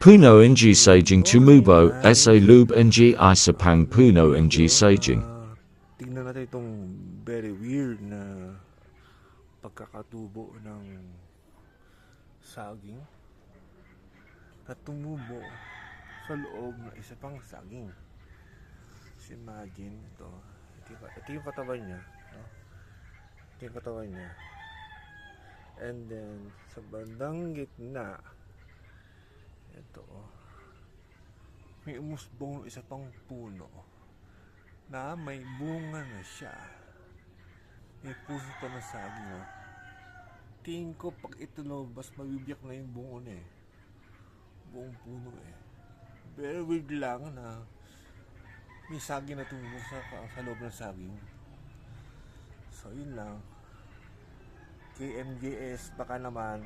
Puno ng saging tumubo Ayan. sa loob ng isa pang puno ng saging. Tingnan natin itong very weird na pagkakatubo ng saging at tumubo sa loob ng isa pang saging. So imagine ito. Ito yung katawan niya. No? Ito yung katawan niya. And then sa bandang gitna, ito may umusbong isa pang puno na may bunga na siya. May puso pa ng saging. Oh. Tingin ko pag ito lumabas, mabibiyak na yung bungo na eh. Buong puno eh. Very weird lang na may saging na tumubo sa loob ng saging. So yun lang. KMJS baka naman